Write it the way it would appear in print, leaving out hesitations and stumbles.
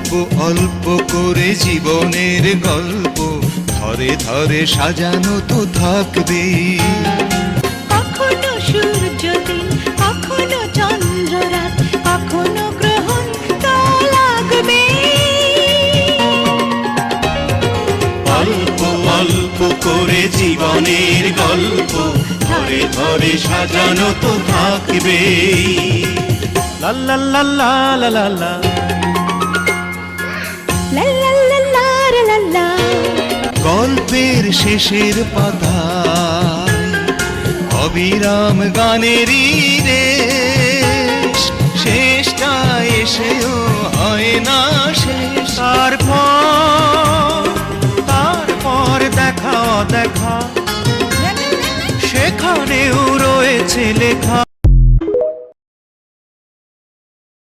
অল্প অল্প করে জীবনের গল্প ধরে ধরে সাজানো তো থাকবে। কখনো সূর্যদিন, কখনো চন্দ্র রাত, কখনো গ্রহণ তো লাগবে। অল্প অল্প করে জীবনের গল্প ধরে ধরে সাজানো তো থাকবে। লা লা লা লা লা লা লা। লা লা লা লা লা লা লা। গল্পের শেষের পাতায় অবিরাম গানেরই রেশ, শেষটা এসেও হয় না শেষ। তারপর দেখা দেখা সেখানেও রয়েছে লেখা।